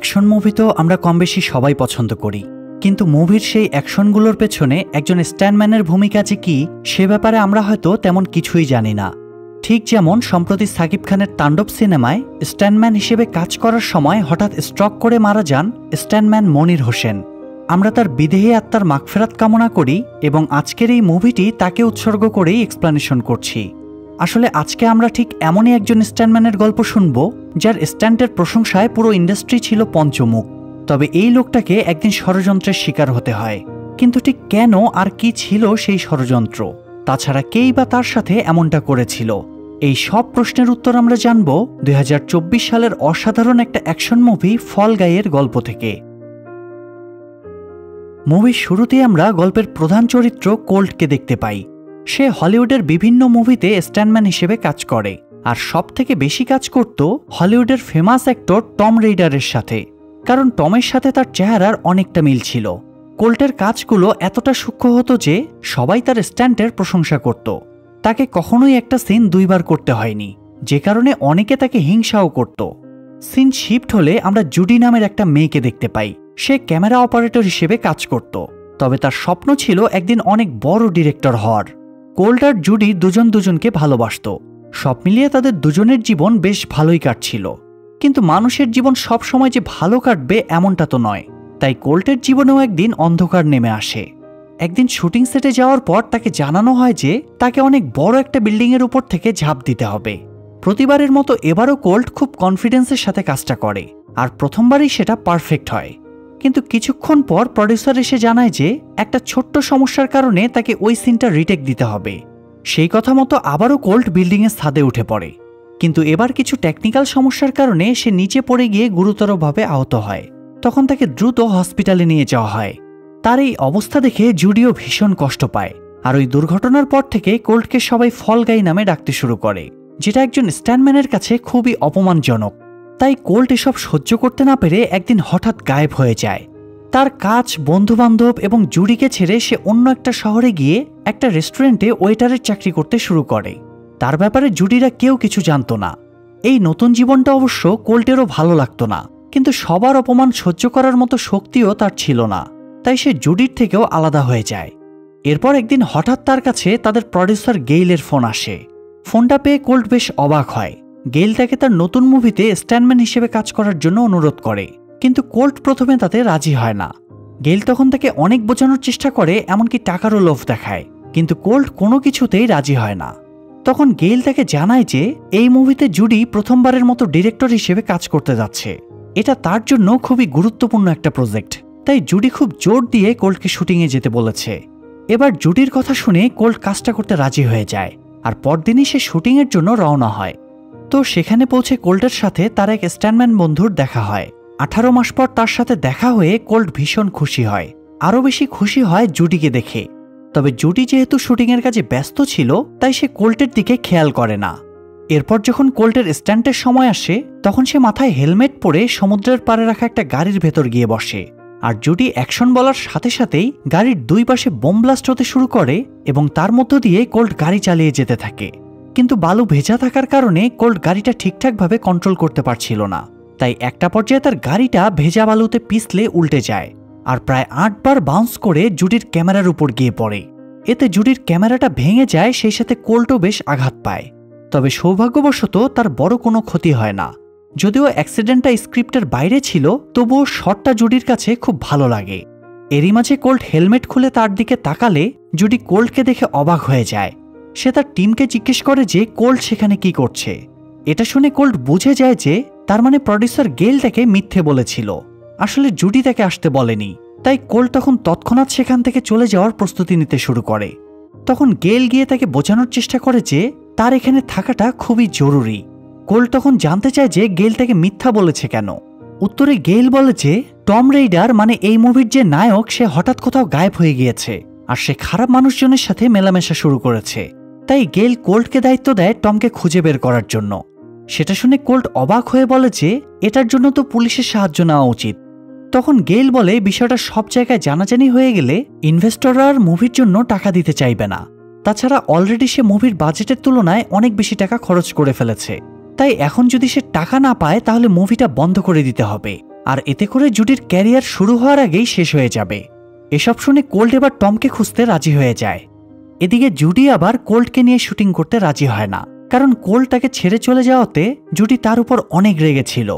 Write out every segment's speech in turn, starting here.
Action movie তো আমরা কম বেশি সবাই পছন্দ করি, কিন্তু মুভির সেই অ্যাকশনগুলোর পেছনে একজন স্ট্যান্টম্যানের ভূমিকা যে কি সে ব্যাপারে আমরা হয়তো তেমন কিছুই জানি না। ঠিক যেমন সম্প্রতি সাকিব খানের তাণ্ডব সিনেমায় স্ট্যান্টম্যান হিসেবে কাজ করার সময় হঠাৎ স্ট্রোক করে মারা যান স্ট্যান্টম্যান মনির হোসেন। আমরা তার বিদেহী আত্মার মাগফিরাত কামনা করি এবং আজকের এই মুভিটি তাকে উৎসর্গ করেই এক্সপ্লানেশন করছি। আসলে আজকে আমরা ঠিক এমনই একজন স্ট্যান্টম্যানের গল্প শুনব যার স্ট্যান্টের প্রশংসায় পুরো ইন্ডাস্ট্রি ছিল পঞ্চমুখ। তবে এই লোকটাকে একদিন ষড়যন্ত্রের শিকার হতে হয়, কিন্তু ঠিক কেন আর কি ছিল সেই ষড়যন্ত্র, তাছাড়া কেই বা তার সাথে এমনটা করেছিল, এই সব প্রশ্নের উত্তর আমরা জানব 2024 সালের অসাধারণ একটা অ্যাকশন মুভি ফল গাইয়ের গল্প থেকে। মুভির শুরুতেই আমরা গল্পের প্রধান চরিত্র কোল্টকে দেখতে পাই। সে হলিউডের বিভিন্ন মুভিতে স্ট্যান্টম্যান হিসেবে কাজ করে, আর সব থেকে বেশি কাজ করত হলিউডের ফেমাস অ্যাক্টর টম রেইডারের সাথে, কারণ টমের সাথে তার চেহারার অনেকটা মিল ছিল। কোল্টের কাজগুলো এতটা সূক্ষ্ম হতো যে সবাই তার স্ট্যান্টের প্রশংসা করত। তাকে কখনোই একটা সিন দুইবার করতে হয়নি, যে কারণে অনেকে তাকে হিংসাও করত। সিন শিফট হলে আমরা জুডি নামের একটা মেয়েকে দেখতে পাই। সে ক্যামেরা অপারেটর হিসেবে কাজ করত, তবে তার স্বপ্ন ছিল একদিন অনেক বড় ডিরেক্টর হওয়ার। কোল্ট আর জুডি দুজন দুজনকে ভালোবাসত, সব মিলিয়ে তাদের দুজনের জীবন বেশ ভালোই কাটছিল। কিন্তু মানুষের জীবন সব সময় যে ভালো কাটবে এমনটা তো নয়, তাই কোল্টের জীবনেও একদিন অন্ধকার নেমে আসে। একদিন শুটিং সেটে যাওয়ার পর তাকে জানানো হয় যে তাকে অনেক বড় একটা বিল্ডিংয়ের উপর থেকে ঝাঁপ দিতে হবে। প্রতিবারের মতো এবারও কোল্ট খুব কনফিডেন্সের সাথে কাজটা করে, আর প্রথমবারই সেটা পারফেক্ট হয়। কিন্তু কিছুক্ষণ পর প্রডিউসার এসে জানায় যে একটা ছোট্ট সমস্যার কারণে তাকে ওই সিনটা রিটেক দিতে হবে। সেই কথা মতো আবারও কোল্ট বিল্ডিংয়ের ছাদে উঠে পড়ে, কিন্তু এবার কিছু টেকনিক্যাল সমস্যার কারণে সে নিচে পড়ে গিয়ে গুরুতরভাবে আহত হয়। তখন তাকে দ্রুত হসপিটালে নিয়ে যাওয়া হয়। তার এই অবস্থা দেখে জুডিও ভীষণ কষ্ট পায়, আর ওই দুর্ঘটনার পর থেকে কোল্টকে সবাই ফল গাই নামে ডাকতে শুরু করে, যেটা একজন স্ট্যান্টম্যানের কাছে খুবই অপমানজনক। তাই কোল্ট এসব সহ্য করতে না পেরে একদিন হঠাৎ গায়েব হয়ে যায়। তার কাজ, বন্ধুবান্ধব এবং জুডিকে ছেড়ে সে অন্য একটা শহরে গিয়ে একটা রেস্টুরেন্টে ওয়েটারের চাকরি করতে শুরু করে। তার ব্যাপারে জুডিরা কেউ কিছু জানত না। এই নতুন জীবনটা অবশ্য কোল্টেরও ভালো লাগতো না, কিন্তু সবার অপমান সহ্য করার মতো শক্তিও তার ছিল না, তাই সে জুডির থেকেও আলাদা হয়ে যায়। এরপর একদিন হঠাৎ তার কাছে তাদের প্রডিউসার গেইলের ফোন আসে। ফোনটা পেয়ে কোল্ট বেশ অবাক হয়। গেইল তাকে তার নতুন মুভিতে স্ট্যান্টম্যান হিসেবে কাজ করার জন্য অনুরোধ করে, কিন্তু কোল্ট প্রথমে তাতে রাজি হয় না। গেইল তখন তাকে অনেক বোঝানোর চেষ্টা করে, এমনকি টাকারও লোভ দেখায়, কিন্তু কোল্ট কোনো কিছুতেই রাজি হয় না। তখন গেইল তাকে জানায় যে এই মুভিতে জুডি প্রথমবারের মতো ডিরেক্টর হিসেবে কাজ করতে যাচ্ছে, এটা তার জন্য খুবই গুরুত্বপূর্ণ একটা প্রজেক্ট, তাই জুডি খুব জোর দিয়ে কোল্টকে শুটিংয়ে যেতে বলেছে। এবার জুডির কথা শুনে কোল্ট কাজটা করতে রাজি হয়ে যায়, আর পরদিনই সে শুটিংয়ের জন্য রওনা হয়। তো সেখানে পৌঁছে কোল্টের সাথে তার এক স্ট্যান্টম্যান বন্ধুর দেখা হয়। 18 মাস পর তার সাথে দেখা হয়ে কোল্ট ভীষণ খুশি হয়। আরও বেশি খুশি হয় জুডিকে দেখে। তবে জুডি যেহেতু শুটিংয়ের কাজে ব্যস্ত ছিল, তাই সে কোল্টের দিকে খেয়াল করে না। এরপর যখন কোল্টের স্ট্যান্টের সময় আসে, তখন সে মাথায় হেলমেট পরে সমুদ্রের পাড়ে রাখা একটা গাড়ির ভেতর গিয়ে বসে, আর জুডি অ্যাকশন বলার সাথে সাথেই গাড়ির দুই পাশে বোম ব্লাস্ট হতে শুরু করে এবং তার মধ্য দিয়ে কোল্ট গাড়ি চালিয়ে যেতে থাকে। কিন্তু বালু ভেজা থাকার কারণে কোল্ট গাড়িটা ঠিকঠাকভাবে কন্ট্রোল করতে পারছিল না, তাই একটা পর্যায়ে তার গাড়িটা ভেজা বালুতে পিছলে উল্টে যায়, আর প্রায় 8 বার বাউন্স করে জুডির ক্যামেরার উপর গিয়ে পড়ে। এতে জুডির ক্যামেরাটা ভেঙে যায়, সেই সাথে কোল্টও বেশ আঘাত পায়। তবে সৌভাগ্যবশত তার বড় কোনো ক্ষতি হয় না। যদিও অ্যাক্সিডেন্টটা স্ক্রিপ্টের বাইরে ছিল, তবুও শটটা জুডির কাছে খুব ভালো লাগে। এরই মাঝে কোল্ট হেলমেট খুলে তার দিকে তাকালে জুডি কোল্টকে দেখে অবাক হয়ে যায়। সে তার টিমকে জিজ্ঞেস করে যে কোল্ট সেখানে কি করছে। এটা শুনে কোল্ট বুঝে যায় যে তার মানে প্রডিউসার গেইল তাকে মিথ্যে বলেছিল, আসলে জুডি তাকে আসতে বলেনি। তাই কোল্ট তখন তৎক্ষণাৎ সেখান থেকে চলে যাওয়ার প্রস্তুতি নিতে শুরু করে। তখন গেইল গিয়ে তাকে বোঝানোর চেষ্টা করে যে তার এখানে থাকাটা খুবই জরুরি। কোল্ট তখন জানতে চায় যে গেইল তাকে মিথ্যা বলেছে কেন। উত্তরে গেইল বলে যে টম রেইডার মানে এই মুভির যে নায়ক, সে হঠাৎ কোথাও গায়েব হয়ে গিয়েছে, আর সে খারাপ মানুষজনের সাথে মেলামেশা শুরু করেছে। তাই গেইল কোল্টকে দায়িত্ব দেয় টমকে খুঁজে বের করার জন্য। সেটা শুনে কোল্ট অবাক হয়ে বলে যে এটার জন্য তো পুলিশের সাহায্য নেওয়া উচিত। তখন গেইল বলে বিষয়টা সব জায়গায় জানাজানি হয়ে গেলে ইনভেস্টররা আর মুভির জন্য টাকা দিতে চাইবে না। তাছাড়া অলরেডি সে মুভির বাজেটের তুলনায় অনেক বেশি টাকা খরচ করে ফেলেছে, তাই এখন যদি সে টাকা না পায় তাহলে মুভিটা বন্ধ করে দিতে হবে। আর এতে করে জুডির ক্যারিয়ার শুরু হওয়ার আগেই শেষ হয়ে যাবে। এসব শুনে কোল্ট এবার টমকে খুঁজতে রাজি হয়ে যায়। এদিকে জুডি আবার কোল্টকে নিয়ে শুটিং করতে রাজি হয় না, কারণ কোল্ট তাকে ছেড়ে চলে যাওয়াতে জুডি তার উপর অনেক রেগেছিল।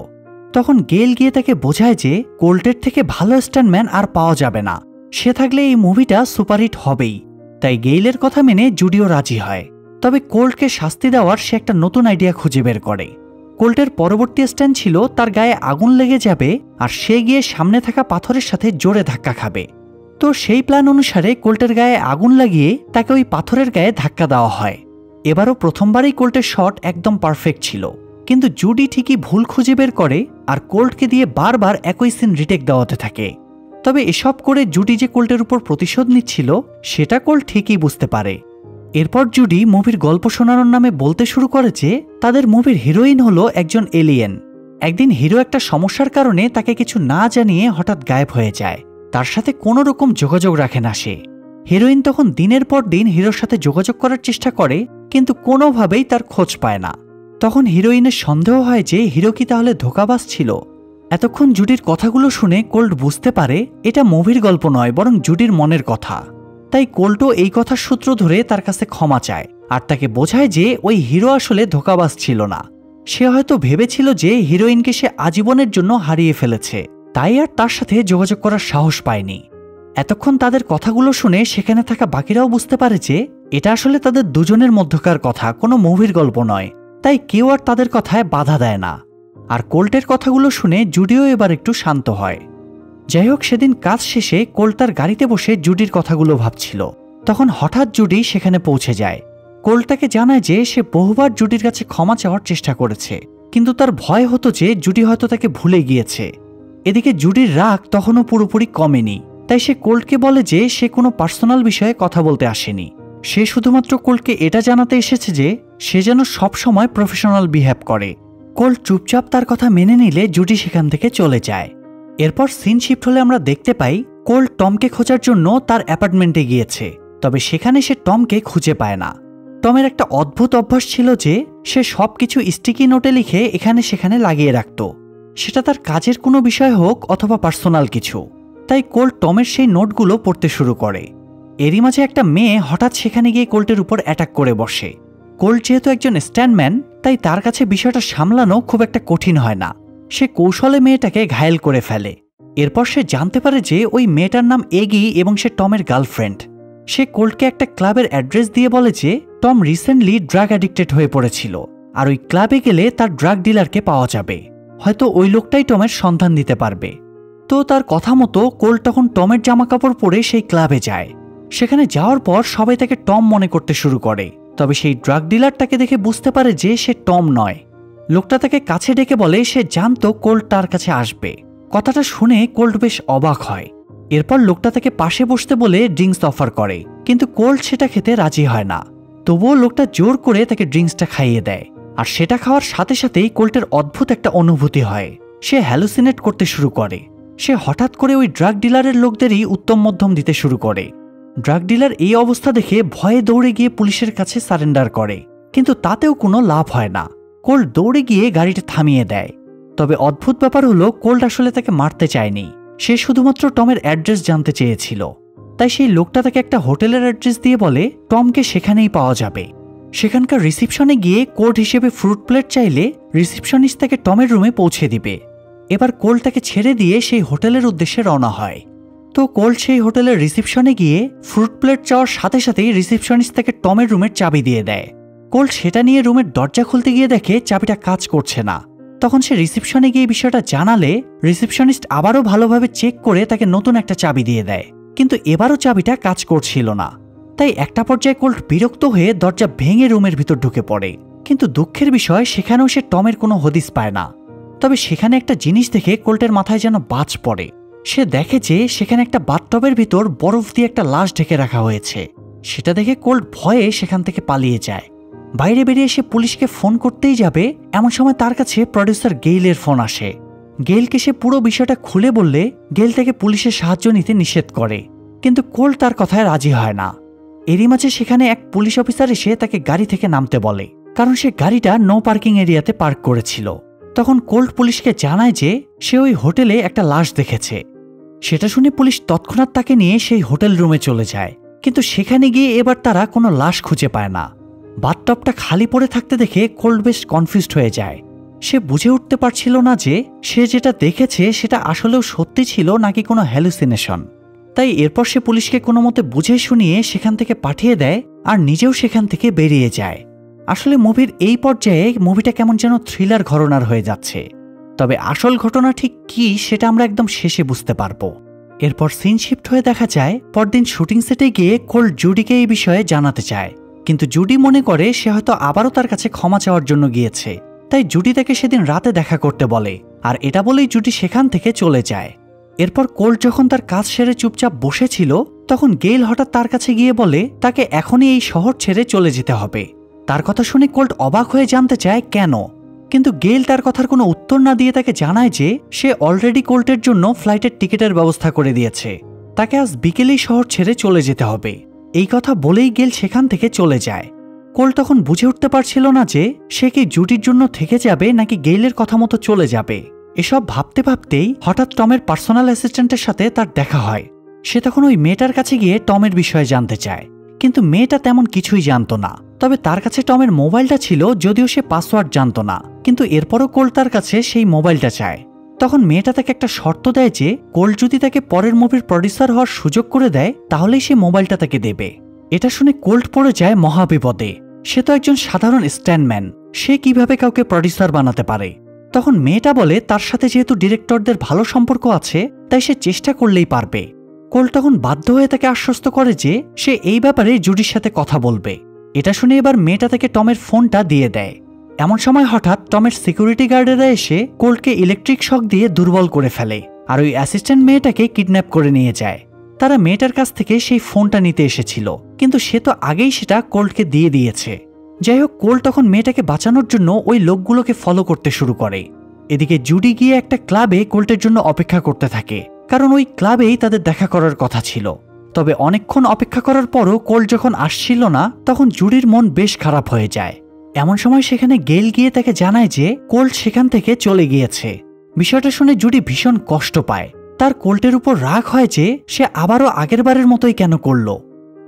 তখন গেল গিয়ে তাকে বোঝায় যে কোল্টের থেকে ভালো স্টান্টম্যান আর পাওয়া যাবে না, সে থাকলে এই মুভিটা সুপারহিট হবেই। তাই গেইলের কথা মেনে জুডিও রাজি হয়। তবে কোল্টকে শাস্তি দেওয়ার সে একটা নতুন আইডিয়া খুঁজে বের করে। কোল্টের পরবর্তী স্ট্যান্ড ছিল তার গায়ে আগুন লেগে যাবে আর সে গিয়ে সামনে থাকা পাথরের সাথে জোরে ধাক্কা খাবে। তো সেই প্ল্যান অনুসারে কোল্টের গায়ে আগুন লাগিয়ে তাকে ওই পাথরের গায়ে ধাক্কা দেওয়া হয়। এবারও প্রথমবারই কোল্টের শট একদম পারফেক্ট ছিল, কিন্তু জুডি ঠিকই ভুল খুঁজে বের করে আর কোল্টকে দিয়ে বারবার একই সিন রিটেক দেওয়াতে থাকে। তবে এসব করে জুডি যে কোল্টের উপর প্রতিশোধ নিচ্ছিল সেটা কোল্ট ঠিকই বুঝতে পারে। এরপর জুডি মুভির গল্প শোনানোর নামে বলতে শুরু করে যে তাদের মুভির হিরোইন হলো একজন এলিয়েন। একদিন হিরো একটা সমস্যার কারণে তাকে কিছু না জানিয়ে হঠাৎ গায়েব হয়ে যায়, তার সাথে কোনো রকম যোগাযোগ রাখে না সে। হিরোইন তখন দিনের পর দিন হিরোর সাথে যোগাযোগ করার চেষ্টা করে, কিন্তু কোনোভাবেই তার খোঁজ পায় না। তখন হিরোইনের সন্দেহ হয় যে হিরো কি তাহলে ধোঁকাবাজ ছিল। এতক্ষণ জুডির কথাগুলো শুনে কোল্ট বুঝতে পারে এটা মুভির গল্প নয়, বরং জুডির মনের কথা। তাই কোল্টও এই কথার সূত্র ধরে তার কাছে ক্ষমা চায় আর তাকে বোঝায় যে ওই হিরো আসলে ধোঁকাবাজ ছিল না। সে হয়তো ভেবেছিল যে হিরোইনকে সে আজীবনের জন্য হারিয়ে ফেলেছে, তাই আর তার সাথে যোগাযোগ করার সাহস পায়নি। এতক্ষণ তাদের কথাগুলো শুনে সেখানে থাকা বাকিরাও বুঝতে পারে যে এটা আসলে তাদের দুজনের মধ্যকার কথা, কোনো মুভির গল্প নয়। তাই কেউ আর তাদের কথায় বাধা দেয় না। আর কোল্টের কথাগুলো শুনে জুডিও এবার একটু শান্ত হয়। যাই হোক, সেদিন কাজ শেষে কোল্ট তার গাড়িতে বসে জুডির কথাগুলো ভাবছিল। তখন হঠাৎ জুডি সেখানে পৌঁছে যায়। কোল্ট তাকে জানায় যে সে বহুবার জুডির কাছে ক্ষমা চাওয়ার চেষ্টা করেছে, কিন্তু তার ভয় হতো যে জুডি হয়তো তাকে ভুলে গিয়েছে। এদিকে জুডির রাগ তখনও পুরোপুরি কমেনি, তাই সে কোল্টকে বলে যে সে কোনো পার্সোনাল বিষয়ে কথা বলতে আসেনি। সে শুধুমাত্র কোল্টকে এটা জানাতে এসেছে যে সে যেন সবসময় প্রফেশনাল বিহেভ করে। কোল্ট চুপচাপ তার কথা মেনে নিলে জুডি সেখান থেকে চলে যায়। এরপর সিন শিফট হলে আমরা দেখতে পাই কোল্ট টমকে খোঁজার জন্য তার অ্যাপার্টমেন্টে গিয়েছে, তবে সেখানে সে টমকে খুঁজে পায় না। টমের একটা অদ্ভুত অভ্যাস ছিল যে সে সবকিছু স্টিকি নোটে লিখে এখানে সেখানে লাগিয়ে রাখত, সেটা তার কাজের কোনো বিষয় হোক অথবা পার্সোনাল কিছু। তাই কোল্ট টমের সেই নোটগুলো পড়তে শুরু করে। এরই মাঝে একটা মেয়ে হঠাৎ সেখানে গিয়ে কোল্টের উপর অ্যাটাক করে বসে। কোল্ট যেহেতু একজন স্ট্যান্ডম্যান, তাই তার কাছে বিষয়টা সামলানো খুব একটা কঠিন হয় না। সে কৌশলে মেয়েটাকে ঘায়েল করে ফেলে। এরপর সে জানতে পারে যে ওই মেয়েটার নাম এগি এবং সে টমের গার্লফ্রেন্ড। সে কোল্টকে একটা ক্লাবের অ্যাড্রেস দিয়ে বলে যে টম রিসেন্টলি ড্রাগ অ্যাডিক্টেড হয়ে পড়েছিল, আর ওই ক্লাবে গেলে তার ড্রাগ ডিলারকে পাওয়া যাবে, হয়তো ওই লোকটাই টমের সন্ধান দিতে পারবে। তো তার কথা মতো কোল্ট তখন টমের জামাকাপড় পরে সেই ক্লাবে যায়। সেখানে যাওয়ার পর সবাই তাকে টম মনে করতে শুরু করে, তবে সেই ড্রাগ ডিলার তাকে দেখে বুঝতে পারে যে সে টম নয়। লোকটা তাকে কাছে ডেকে বলে সে জানতো কোল্ট তার কাছে আসবে। কথাটা শুনে কোল্ট বেশ অবাক হয়। এরপর লোকটা তাকে পাশে বসতে বলে ড্রিঙ্কস অফার করে, কিন্তু কোল্ট সেটা খেতে রাজি হয় না। তবুও লোকটা জোর করে তাকে ড্রিঙ্কসটা খাইয়ে দেয়, আর সেটা খাওয়ার সাথে সাথেই কোল্টের অদ্ভুত একটা অনুভূতি হয়। সে হ্যালুসিনেট করতে শুরু করে। সে হঠাৎ করে ওই ড্রাগ ডিলারের লোকদেরই উত্তম মধ্যম দিতে শুরু করে। ড্রাগ ডিলার এই অবস্থা দেখে ভয়ে দৌড়ে গিয়ে পুলিশের কাছে সারেন্ডার করে, কিন্তু তাতেও কোনো লাভ হয় না। কোল্ট দৌড়ে গিয়ে গাড়িটা থামিয়ে দেয়। তবে অদ্ভুত ব্যাপার হলো কোল্ট আসলে তাকে মারতে চায়নি, সে শুধুমাত্র টমের অ্যাড্রেস জানতে চেয়েছিল। তাই সেই লোকটা তাকে একটা হোটেলের অ্যাড্রেস দিয়ে বলে টমকে সেখানেই পাওয়া যাবে। সেখানকার রিসিপশনে গিয়ে কোড হিসেবে ফ্রুট প্লেট চাইলে রিসিপশনিস্ট তাকে টমের রুমে পৌঁছে দিবে। এবার কোল্ট তাকে ছেড়ে দিয়ে সেই হোটেলের উদ্দেশ্যে রওনা হয়। তো কোল্ট সেই হোটেলের রিসিপশনে গিয়ে ফ্রুট প্লেট চাওয়ার সাথে সাথেই রিসিপশনিস্ট তাকে টমের রুমের চাবি দিয়ে দেয়। কোল্ট সেটা নিয়ে রুমের দরজা খুলতে গিয়ে দেখে চাবিটা কাজ করছে না। তখন সে রিসিপশনে গিয়ে বিষয়টা জানালে রিসিপশনিস্ট আবারও ভালোভাবে চেক করে তাকে নতুন একটা চাবি দিয়ে দেয়, কিন্তু এবারও চাবিটা কাজ করছিল না। তাই একটা পর্যায়ে কোল্ট বিরক্ত হয়ে দরজা ভেঙে রুমের ভিতর ঢুকে পড়ে, কিন্তু দুঃখের বিষয় সেখানেও সে টমের কোনো হদিস পায় না। তবে সেখানে একটা জিনিস দেখে কোল্টের মাথায় যেন বাজ পড়ে। সে দেখে যে সেখানে একটা বাথটবের ভিতর বরফ দিয়ে একটা লাশ ঢেকে রাখা হয়েছে। সেটা দেখে কোল্ট ভয়ে সেখান থেকে পালিয়ে যায়। বাইরে বেরিয়ে সে পুলিশকে ফোন করতেই যাবে, এমন সময় তার কাছে প্রডিউসার গেইলের ফোন আসে। গেইলকে সে পুরো বিষয়টা খুলে বললে গেইল তাকে পুলিশের সাহায্য নিতে নিষেধ করে, কিন্তু কোল্ট তার কথায় রাজি হয় না। এরই মাঝে সেখানে এক পুলিশ অফিসার এসে তাকে গাড়ি থেকে নামতে বলে, কারণ সে গাড়িটা নো পার্কিং এরিয়াতে পার্ক করেছিল। তখন কোল্ট পুলিশকে জানায় যে সে ওই হোটেলে একটা লাশ দেখেছে। সেটা শুনে পুলিশ তৎক্ষণাৎ তাকে নিয়ে সেই হোটেল রুমে চলে যায়, কিন্তু সেখানে গিয়ে এবার তারা কোনো লাশ খুঁজে পায় না। বাথটবটা খালি পড়ে থাকতে দেখে কোল্ট বেশ কনফিউজড হয়ে যায়। সে বুঝে উঠতে পারছিল না যে সে যেটা দেখেছে সেটা আসলেও সত্যি ছিল নাকি কোনো হ্যালুসিনেশন। তাই এরপর সে পুলিশকে কোনো মতে বুঝে শুনিয়ে সেখান থেকে পাঠিয়ে দেয় আর নিজেও সেখান থেকে বেরিয়ে যায়। আসলে মুভির এই পর্যায়ে মুভিটা কেমন যেন থ্রিলার ঘটনার হয়ে যাচ্ছে, তবে আসল ঘটনা ঠিক কি সেটা আমরা একদম শেষে বুঝতে পারবো। এরপর সিন শিফট হয়ে দেখা যায় পরদিন শুটিং সেটে গিয়ে কোল্ট জুডিকে এই বিষয়ে জানাতে চায়, কিন্তু জুডি মনে করে সে হয়তো আবারও তার কাছে ক্ষমা চাওয়ার জন্য গিয়েছে। তাই জুডি তাকে সেদিন রাতে দেখা করতে বলে, আর এটা বলেই জুডি সেখান থেকে চলে যায়। এরপর কোল্ট যখন তার কাজ সেরে চুপচাপ বসেছিল তখন গেইল হঠাৎ তার কাছে গিয়ে বলে তাকে এখনই এই শহর ছেড়ে চলে যেতে হবে। তার কথা শুনে কোল্ট অবাক হয়ে জানতে চায় কেন, কিন্তু গেইল তার কথার কোনো উত্তর না দিয়ে তাকে জানায় যে সে অলরেডি কোল্টের জন্য ফ্লাইটের টিকিটের ব্যবস্থা করে দিয়েছে, তাকে আজ বিকেলেই শহর ছেড়ে চলে যেতে হবে। এই কথা বলেই গেইল সেখান থেকে চলে যায়। কোল্ট তখন বুঝে উঠতে পারছিল না যে সে কি জুডির জন্য থেকে যাবে নাকি গেইলের কথা মতো চলে যাবে। এসব ভাবতে ভাবতেই হঠাৎ টমের পার্সোনাল অ্যাসিস্ট্যান্টের সাথে তার দেখা হয়। সে তখন ওই মেয়েটার কাছে গিয়ে টমের বিষয়ে জানতে চায়, কিন্তু মেয়েটা তেমন কিছুই জানতো না। তবে তার কাছে টমের মোবাইলটা ছিল, যদিও সে পাসওয়ার্ড জানতো না, কিন্তু এরপরও কোল্ট তার কাছে সেই মোবাইলটা চায়। তখন মেয়েটা তাকে একটা শর্ত দেয় যে কোল্ট যদি তাকে পরের মুভির প্রডিউসার হওয়ার সুযোগ করে দেয় তাহলেই সে মোবাইলটা তাকে দেবে। এটা শুনে কোল্ট পড়ে যায় মহাবিপদে। সে তো একজন সাধারণ স্ট্যান্ডম্যান, সে কিভাবে কাউকে প্রডিউসার বানাতে পারে। তখন মেয়েটা বলে তার সাথে যেহেতু ডিরেক্টরদের ভালো সম্পর্ক আছে তাই সে চেষ্টা করলেই পারবে। কোল্ট তখন বাধ্য হয়ে তাকে আশ্বস্ত করে যে সে এই ব্যাপারে জুডির সাথে কথা বলবে। এটা শুনে এবার মেয়েটা তাকে টমের ফোনটা দিয়ে দেয়। এমন সময় হঠাৎ টমের সিকিউরিটি গার্ডেরা এসে কোল্টকে ইলেকট্রিক শক দিয়ে দুর্বল করে ফেলে আর ওই অ্যাসিস্ট্যান্ট মেয়েটাকে কিডন্যাপ করে নিয়ে যায়। তারা মেয়েটার কাছ থেকে সেই ফোনটা নিতে এসেছিল, কিন্তু সে তো আগেই সেটা কোল্টকে দিয়ে দিয়েছে। যাই হোক, কোল্ট তখন মেয়েটাকে বাঁচানোর জন্য ওই লোকগুলোকে ফলো করতে শুরু করে। এদিকে জুডি গিয়ে একটা ক্লাবে কোল্টের জন্য অপেক্ষা করতে থাকে, কারণ ওই ক্লাবেই তাদের দেখা করার কথা ছিল। তবে অনেকক্ষণ অপেক্ষা করার পরও কোল্ট যখন আসছিল না তখন জুডির মন বেশ খারাপ হয়ে যায়। এমন সময় সেখানে গেইল গিয়ে তাকে জানায় যে কোল্ট সেখান থেকে চলে গিয়েছে। বিষয়টা শুনে জুডি ভীষণ কষ্ট পায়। তার কোল্টের উপর রাগ হয় যে সে আবারও আগেরবারের মতোই কেন করল।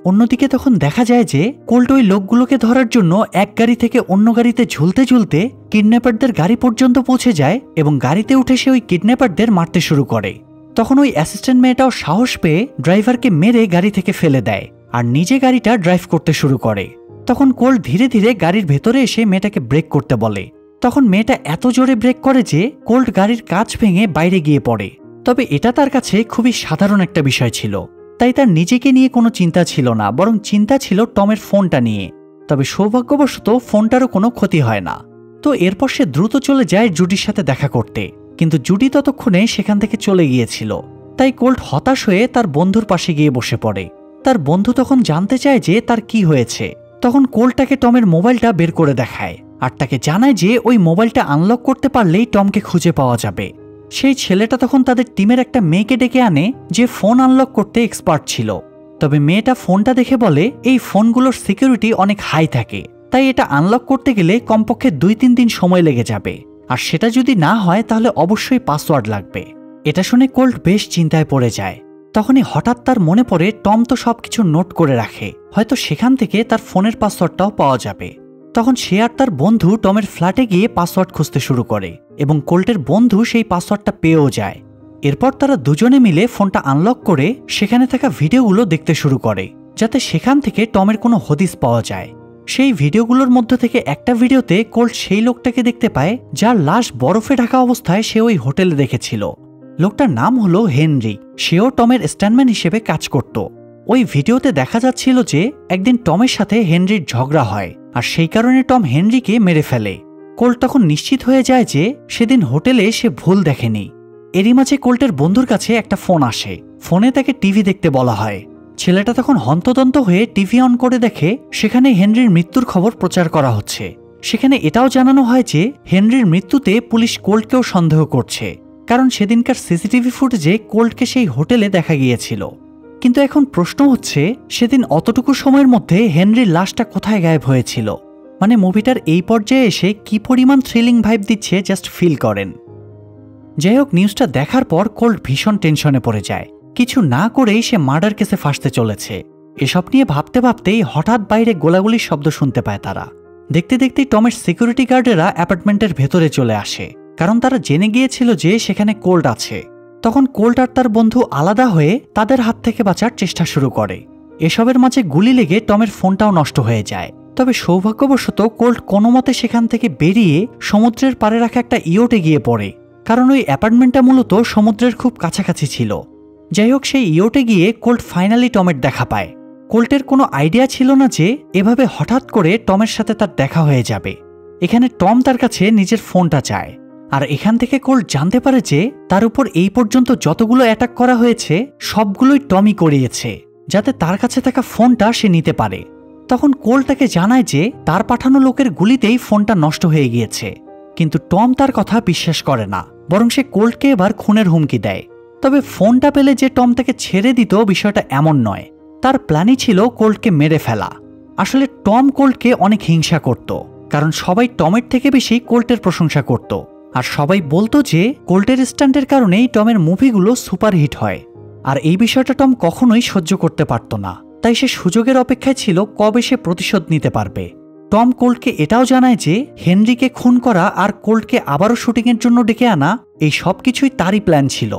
অন্যদিকে তখন দেখা যায় যে কোল্ট ওই লোকগুলোকে ধরার জন্য এক গাড়ি থেকে অন্য গাড়িতে ঝুলতে ঝুলতে কিডন্যাপারদের গাড়ি পর্যন্ত পৌঁছে যায় এবং গাড়িতে উঠে সে ওই কিডন্যাপারদের মারতে শুরু করে। তখন ওই অ্যাসিস্ট্যান্ট মেয়েটাও সাহস পেয়ে ড্রাইভারকে মেরে গাড়ি থেকে ফেলে দেয় আর নিজে গাড়িটা ড্রাইভ করতে শুরু করে। তখন কোল্ট ধীরে ধীরে গাড়ির ভেতরে এসে মেয়েটাকে ব্রেক করতে বলে। তখন মেয়েটা এত জোরে ব্রেক করে যে কোল্ট গাড়ির কাঁচ ভেঙে বাইরে গিয়ে পড়ে। তবে এটা তার কাছে খুবই সাধারণ একটা বিষয় ছিল, তাই তার নিজেকে নিয়ে কোনো চিন্তা ছিল না, বরং চিন্তা ছিল টমের ফোনটা নিয়ে। তবে সৌভাগ্যবশত ফোনটারও কোনো ক্ষতি হয় না। তো এরপর সে দ্রুত চলে যায় জুডির সাথে দেখা করতে, কিন্তু জুডি ততক্ষণে সেখান থেকে চলে গিয়েছিল। তাই কোল্ট হতাশ হয়ে তার বন্ধুর পাশে গিয়ে বসে পড়ে। তার বন্ধু তখন জানতে চায় যে তার কি হয়েছে। তখন কোল্ট তাকে টমের মোবাইলটা বের করে দেখায় আর তাকে জানায় যে ওই মোবাইলটা আনলক করতে পারলেই টমকে খুঁজে পাওয়া যাবে। সেই ছেলেটা তখন তাদের টিমের একটা মেয়েকে ডেকে আনে যে ফোন আনলক করতে এক্সপার্ট ছিল। তবে মেয়েটা ফোনটা দেখে বলে এই ফোনগুলোর সিকিউরিটি অনেক হাই থাকে, তাই এটা আনলক করতে গেলে কমপক্ষে 2-3 দিন সময় লেগে যাবে, আর সেটা যদি না হয় তাহলে অবশ্যই পাসওয়ার্ড লাগবে। এটা শুনে কোল্ট বেশ চিন্তায় পড়ে যায়। তখনই হঠাৎ তার মনে পড়ে টম তো সবকিছু নোট করে রাখে, হয়তো সেখান থেকে তার ফোনের পাসওয়ার্ডটাও পাওয়া যাবে। তখন সে আর তার বন্ধু টমের ফ্ল্যাটে গিয়ে পাসওয়ার্ড খুঁজতে শুরু করে এবং কোল্টের বন্ধু সেই পাসওয়ার্ডটা পেয়েও যায়। এরপর তারা দুজনে মিলে ফোনটা আনলক করে সেখানে থাকা ভিডিওগুলো দেখতে শুরু করে, যাতে সেখান থেকে টমের কোনো হদিস পাওয়া যায়। সেই ভিডিওগুলোর মধ্যে থেকে একটা ভিডিওতে কোল্ট সেই লোকটাকে দেখতে পায় যার লাশ বরফে ঢাকা অবস্থায় সে ওই হোটেলে দেখেছিল। লোকটার নাম হলো হেনরি, সেও টমের স্ট্যান্ডম্যান হিসেবে কাজ করত। ওই ভিডিওতে দেখা যাচ্ছিল যে একদিন টমের সাথে হেনরির ঝগড়া হয় আর সেই কারণে টম হেনরিকে মেরে ফেলে। কোল্ট তখন নিশ্চিত হয়ে যায় যে সেদিন হোটেলে সে ভুল দেখেনি। এরই মাঝে কোল্টের বন্ধুর কাছে একটা ফোন আসে। ফোনে তাকে টিভি দেখতে বলা হয়। ছেলেটা তখন হন্তদন্ত হয়ে টিভি অন করে দেখে সেখানে হেনরির মৃত্যুর খবর প্রচার করা হচ্ছে। সেখানে এটাও জানানো হয় যে হেনরির মৃত্যুতে পুলিশ কোল্টকেও সন্দেহ করছে, কারণ সেদিনকার সিসিটিভি ফুটেজে কোল্টকে সেই হোটেলে দেখা গিয়েছিল। কিন্তু এখন প্রশ্ন হচ্ছে সেদিন অতটুকু সময়ের মধ্যে হেনরির লাশটা কোথায় গায়েব হয়েছিল। মানে মুভিটার এই পর্যায়ে এসে কি পরিমাণ থ্রিলিং ভাইব দিচ্ছে জাস্ট ফিল করেন। যাই হোক, নিউজটা দেখার পর কোল্ট ভীষণ টেনশনে পড়ে যায়। কিছু না করেই সে মার্ডার কেসে ফাঁসতে চলেছে। এসব নিয়ে ভাবতে ভাবতেই হঠাৎ বাইরে গোলাগুলির শব্দ শুনতে পায় তারা। দেখতে দেখতেই টমের সিকিউরিটি গার্ডেরা অ্যাপার্টমেন্টের ভেতরে চলে আসে, কারণ তারা জেনে গিয়েছিল যে সেখানে কোল্ট আছে। তখন কোল্ট আর তার বন্ধু আলাদা হয়ে তাদের হাত থেকে বাঁচার চেষ্টা শুরু করে। এসবের মাঝে গুলি লেগে টমের ফোনটাও নষ্ট হয়ে যায়। তবে সৌভাগ্যবশত কোল্ট কোনো মতে সেখান থেকে বেরিয়ে সমুদ্রের পাড়ে রাখা একটা ইয়টে গিয়ে পড়ে, কারণ ওই অ্যাপার্টমেন্টটা মূলত সমুদ্রের খুব কাছাকাছি ছিল। যাই হোক, সেই ইয়টে গিয়ে কোল্ট ফাইনালি টমের দেখা পায়। কোল্টের কোনো আইডিয়া ছিল না যে এভাবে হঠাৎ করে টমের সাথে তার দেখা হয়ে যাবে। এখানে টম তার কাছে নিজের ফোনটা চায়, আর এখান থেকে কোল্ট জানতে পারে যে তার উপর এই পর্যন্ত যতগুলো অ্যাটাক করা হয়েছে সবগুলোই টমই করিয়েছে, যাতে তার কাছে থাকা ফোনটা সে নিতে পারে। তখন কোল্ট তাকে জানায় যে তার পাঠানো লোকের গুলিতেই ফোনটা নষ্ট হয়ে গিয়েছে, কিন্তু টম তার কথা বিশ্বাস করে না, বরং সে কোল্টকে এবার খুনের হুমকি দেয়। তবে ফোনটা পেলে যে টম তাকে ছেড়ে দিত বিষয়টা এমন নয়, তার প্ল্যানই ছিল কোল্টকে মেরে ফেলা। আসলে টম কোল্টকে অনেক হিংসা করত, কারণ সবাই টমের থেকে বেশি কোল্টের প্রশংসা করত, আর সবাই বলতো যে কোল্টের স্ট্যান্ডের কারণেই টমের মুভিগুলো সুপারহিট হয়। আর এই বিষয়টা টম কখনোই সহ্য করতে পারত না, তাই সে সুযোগের অপেক্ষায় ছিল কবে সে প্রতিশোধ নিতে পারবে। টম কোল্টকে এটাও জানায় যে হেনরিকে খুন করা আর কোল্টকে আবারও শুটিংয়ের জন্য ডেকে আনা, এই সব কিছুই তারই প্ল্যান ছিল।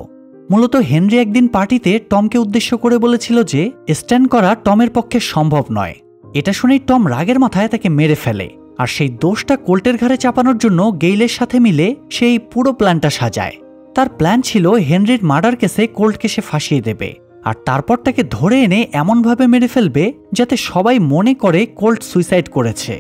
মূলত হেনরি একদিন পার্টিতে টমকে উদ্দেশ্য করে বলেছিল যে স্ট্যান্ড করা টমের পক্ষে সম্ভব নয়। এটা শুনেই টম রাগের মাথায় তাকে মেরে ফেলে, আর সেই দোষটা কোল্টের ঘাড়ে চাপানোর জন্য গেইলের সাথে মিলে সেই পুরো প্ল্যানটা সাজায়। তার প্ল্যান ছিল হেনরির মার্ডার কেসে কোল্টকে সে ফাঁসিয়ে দেবে, আর তারপর তাকে ধরে এনে এমনভাবে মেরে ফেলবে যাতে সবাই মনে করে কোল্ট সুইসাইড করেছে।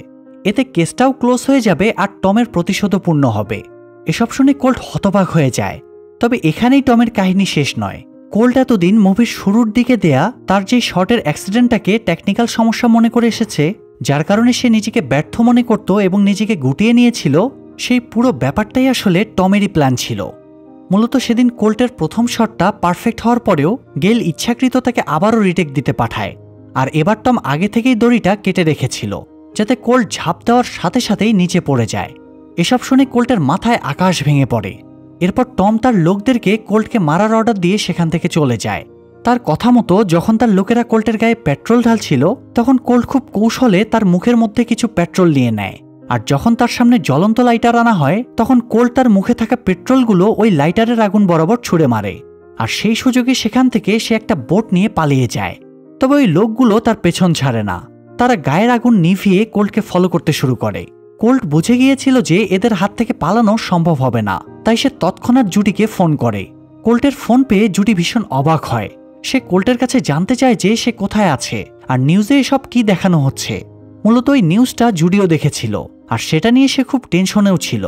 এতে কেসটাও ক্লোজ হয়ে যাবে আর টমের প্রতিশোধও পূর্ণ হবে। এসব শুনে কোল্ট হতবাক হয়ে যায়। তবে এখানেই টমের কাহিনী শেষ নয়। কোল্ট এতদিন মুভির শুরুর দিকে দেয়া তার যে শটের অ্যাক্সিডেন্টটাকে টেকনিক্যাল সমস্যা মনে করে এসেছে, যার কারণে সে নিজেকে ব্যর্থ মনে করত এবং নিজেকে গুটিয়ে নিয়েছিল, সেই পুরো ব্যাপারটাই আসলে টমেরই প্ল্যান ছিল। মূলত সেদিন কোল্টের প্রথম শটটা পারফেক্ট হওয়ার পরেও গেল ইচ্ছাকৃত তাকে আবারও রিটেক দিতে পাঠায়, আর এবার টম আগে থেকেই দড়িটা কেটে রেখেছিল যাতে কোল্ট ঝাঁপ দেওয়ার সাথে সাথেই নিচে পড়ে যায়। এসব শুনে কোল্টের মাথায় আকাশ ভেঙে পড়ে। এরপর টম তার লোকদেরকে কোল্টকে মারার অর্ডার দিয়ে সেখান থেকে চলে যায়। তার কথা মতো যখন তার লোকেরা কোল্টের গায়ে পেট্রোল ঢালছিল, তখন কোল্ট খুব কৌশলে তার মুখের মধ্যে কিছু পেট্রোল নিয়ে নেয়, আর যখন তার সামনে জ্বলন্ত লাইটার আনা হয় তখন কোল্ট তার মুখে থাকা পেট্রোলগুলো ওই লাইটারের আগুন বরাবর ছুঁড়ে মারে, আর সেই সুযোগে সেখান থেকে সে একটা বোট নিয়ে পালিয়ে যায়। তবে ওই লোকগুলো তার পেছন ছাড়ে না, তারা গায়ের আগুন নিভিয়ে কোল্টকে ফলো করতে শুরু করে। কোল্ট বুঝে গিয়েছিল যে এদের হাত থেকে পালানো সম্ভব হবে না, তাই সে তৎক্ষণাৎ জুডিকে ফোন করে। কোল্টের ফোন পেয়ে জুডি ভীষণ অবাক হয়। সে কোল্টের কাছে জানতে চায় যে সে কোথায় আছে আর নিউজে এসব কি দেখানো হচ্ছে। মূলত ওই নিউজটা জুডিও দেখেছিল, আর সেটা নিয়ে সে খুব টেনশনেও ছিল।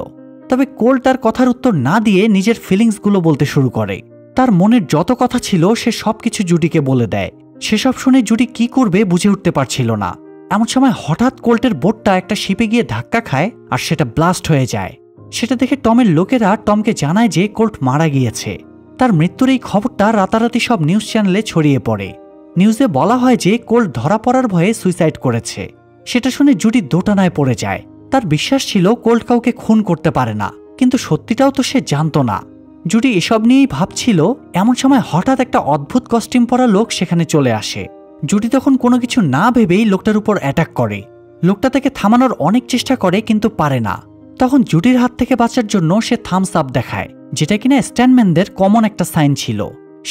তবে কোল্ট তার কথার উত্তর না দিয়ে নিজের ফিলিংসগুলো বলতে শুরু করে। তার মনের যত কথা ছিল সে সবকিছু জুডিকে বলে দেয়। সেসব শুনে জুডি কি করবে বুঝে উঠতে পারছিল না। এমন সময় হঠাৎ কোল্টের বোটটা একটা শিপে গিয়ে ধাক্কা খায় আর সেটা ব্লাস্ট হয়ে যায়। সেটা দেখে টমের লোকেরা টমকে জানায় যে কোল্ট মারা গিয়েছে। তার মৃত্যুর এই খবরটা রাতারাতি সব নিউজ চ্যানেলে ছড়িয়ে পড়ে। নিউজে বলা হয় যে কোল্ট ধরা পড়ার ভয়ে সুইসাইড করেছে। সেটা শুনে জুডি দোটানায় পড়ে যায়। তার বিশ্বাস ছিল কোল্ট কাউকে খুন করতে পারে না, কিন্তু সত্যিটাও তো সে জানতো না। জুডি এসব নিয়েই ভাবছিল, এমন সময় হঠাৎ একটা অদ্ভুত কস্টিউম পরা লোক সেখানে চলে আসে। জুডি তখন কোনো কিছু না ভেবেই লোকটার উপর অ্যাটাক করে। লোকটা তাকে থামানোর অনেক চেষ্টা করে কিন্তু পারে না। তখন জুডির হাত থেকে বাঁচার জন্য সে থামস আপ দেখায়, যেটা কিনা স্ট্যান্ডম্যানদের কমন একটা সাইন ছিল।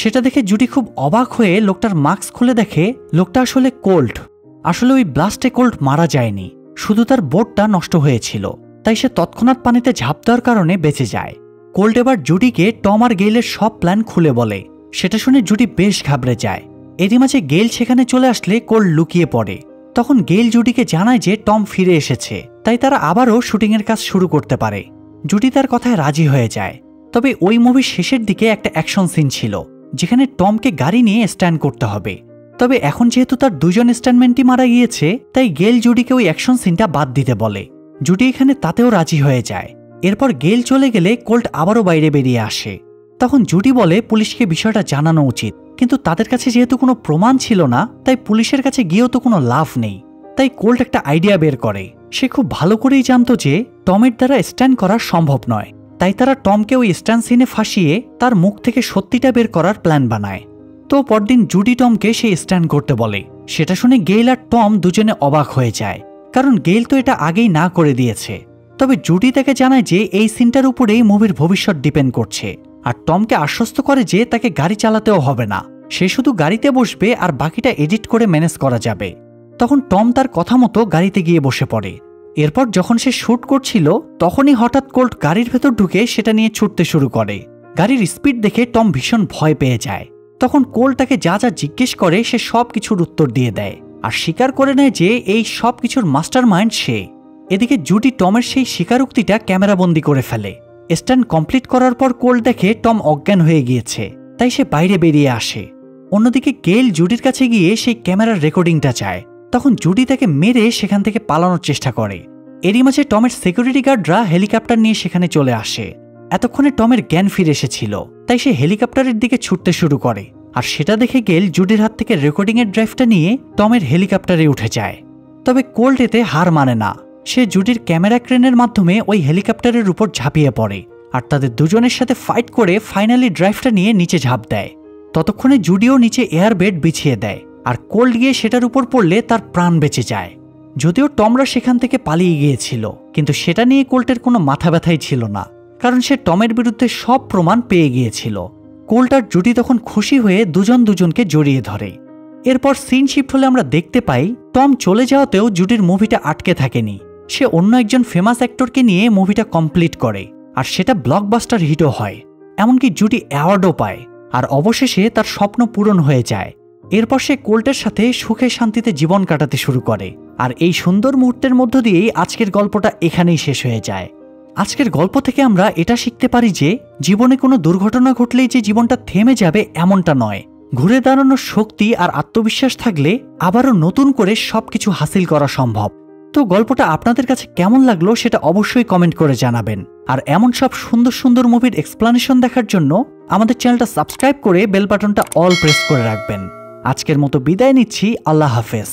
সেটা দেখে জুডি খুব অবাক হয়ে লোকটার মাস্ক খুলে দেখে লোকটা আসলে কোল্ট। আসলে ওই ব্লাস্টে কোল্ট মারা যায়নি, শুধু তার বোটটা নষ্ট হয়েছিল, তাই সে তৎক্ষণাৎ পানিতে ঝাঁপ দেওয়ার কারণে বেঁচে যায়। কোল্ট এবার জুডিকে টম আর গেইলের সব প্ল্যান খুলে বলে। সেটা শুনে জুডি বেশ ঘাবড়ে যায়। এরই মাঝে গেইল সেখানে চলে আসলে কোল্ট লুকিয়ে পড়ে। তখন গেইল জুডিকে জানায় যে টম ফিরে এসেছে, তাই তারা আবারও শুটিংয়ের কাজ শুরু করতে পারে। জুডি তার কথায় রাজি হয়ে যায়। তবে ওই মুভির শেষের দিকে একটা অ্যাকশন সিন ছিল, যেখানে টমকে গাড়ি নিয়ে স্ট্যান্ড করতে হবে। তবে এখন যেহেতু তার দুজন স্ট্যান্ডম্যানটি মারা গিয়েছে, তাই গেইল জুডিকে ওই অ্যাকশন সিনটা বাদ দিতে বলে। জুডি এখানে তাতেও রাজি হয়ে যায়। এরপর গেইল চলে গেলে কোল্ট আবারও বাইরে বেরিয়ে আসে। তখন জুডি বলে পুলিশকে বিষয়টা জানানো উচিত, কিন্তু তাদের কাছে যেহেতু কোনো প্রমাণ ছিল না, তাই পুলিশের কাছে গিয়েও তো কোনো লাভ নেই। তাই কোল্ট একটা আইডিয়া বের করে। সে খুব ভালো করেই জানতো যে টমের দ্বারা স্ট্যান্ড করা সম্ভব নয়, তাই তারা টমকে ওই স্ট্যান্ড সিনে ফাঁসিয়ে তার মুখ থেকে সত্যিটা বের করার প্ল্যান বানায়। তো পরদিন জুডি টমকে সে স্ট্যান্ড করতে বলে। সেটা শুনে গেইল আর টম দুজনে অবাক হয়ে যায়, কারণ গেইল তো এটা আগেই না করে দিয়েছে। তবে জুডি তাকে জানায় যে এই সিনটার উপরেই মুভির ভবিষ্যৎ ডিপেন্ড করছে, আর টমকে আশ্বস্ত করে যে তাকে গাড়ি চালাতেও হবে না, সে শুধু গাড়িতে বসবে আর বাকিটা এডিট করে ম্যানেজ করা যাবে। তখন টম তার কথা মতো গাড়িতে গিয়ে বসে পড়ে। এরপর যখন সে শুট করছিল তখনই হঠাৎ কোল্ট গাড়ির ভেতর ঢুকে সেটা নিয়ে ছুটতে শুরু করে। গাড়ির স্পিড দেখে টম ভীষণ ভয় পেয়ে যায়। তখন কোল্ট তাকে যা যা জিজ্ঞেস করে সে সব কিছুর উত্তর দিয়ে দেয় আর স্বীকার করে নেয় যে এই সব কিছুর মাস্টার মাইন্ড সে। এদিকে জুডি টমের সেই স্বীকারোক্তিটা ক্যামেরাবন্দি করে ফেলে। স্ট্যান্ড কমপ্লিট করার পর কোল্ট দেখে টম অজ্ঞান হয়ে গিয়েছে, তাই সে বাইরে বেরিয়ে আসে। অন্যদিকে গেইল জুডির কাছে গিয়ে সেই ক্যামেরার রেকর্ডিংটা চায়। তখন জুডি তাকে মেরে সেখান থেকে পালানোর চেষ্টা করে। এরই মাঝে টমের সিকিউরিটি গার্ডরা হেলিকপ্টার নিয়ে সেখানে চলে আসে। এতক্ষণে টমের জ্ঞান ফিরে এসেছিল, তাই সে হেলিকপ্টারের দিকে ছুটতে শুরু করে। আর সেটা দেখে গেইল জুডির হাত থেকে রেকর্ডিংয়ের ড্রাইভটা নিয়ে টমের হেলিকপ্টারে উঠে যায়। তবে কোল্ট এতে হার মানে না। সে জুডির ক্যামেরা ক্রেনের মাধ্যমে ওই হেলিকপ্টারের উপর ঝাঁপিয়ে পড়ে আর তাদের দুজনের সাথে ফাইট করে ফাইনালি ড্রাইভটা নিয়ে নিচে ঝাঁপ দেয়। ততক্ষণে জুডিও নিচে এয়ারবেড বিছিয়ে দেয় আর কোল্ট গিয়ে সেটার উপর পড়লে তার প্রাণ বেঁচে যায়। যদিও টমরা সেখান থেকে পালিয়ে গিয়েছিল, কিন্তু সেটা নিয়ে কোল্টের কোনো মাথা ব্যথাই ছিল না, কারণ সে টমের বিরুদ্ধে সব প্রমাণ পেয়ে গিয়েছিল। কোল্ট আর জুডি তখন খুশি হয়ে দুজন দুজনকে জড়িয়ে ধরে। এরপর সিন শিফট হলে আমরা দেখতে পাই টম চলে যাওয়াতেও জুডির মুভিটা আটকে থাকেনি। সে অন্য একজন ফেমাস অ্যাক্টরকে নিয়ে মুভিটা কমপ্লিট করে আর সেটা ব্লকবাস্টার হিটও হয়। এমনকি জুডি অ্যাওয়ার্ডও পায় আর অবশেষে তার স্বপ্ন পূরণ হয়ে যায়। এরপর সে কোল্টের সাথে সুখে শান্তিতে জীবন কাটাতে শুরু করে। আর এই সুন্দর মুহূর্তের মধ্য দিয়েই আজকের গল্পটা এখানেই শেষ হয়ে যায়। আজকের গল্প থেকে আমরা এটা শিখতে পারি যে জীবনে কোনো দুর্ঘটনা ঘটলেই যে জীবনটা থেমে যাবে এমনটা নয়। ঘুরে দাঁড়ানোর শক্তি আর আত্মবিশ্বাস থাকলে আবারও নতুন করে সবকিছু হাসিল করা সম্ভব। তো গল্পটা আপনাদের কাছে কেমন লাগলো সেটা অবশ্যই কমেন্ট করে জানাবেন। আর এমন সব সুন্দর সুন্দর মুভির এক্সপ্লানেশন দেখার জন্য আমাদের চ্যানেলটা সাবস্ক্রাইব করে বেল বাটনটা অল প্রেস করে রাখবেন। আজকের মতো বিদায় নিচ্ছি, আল্লাহ হাফেজ।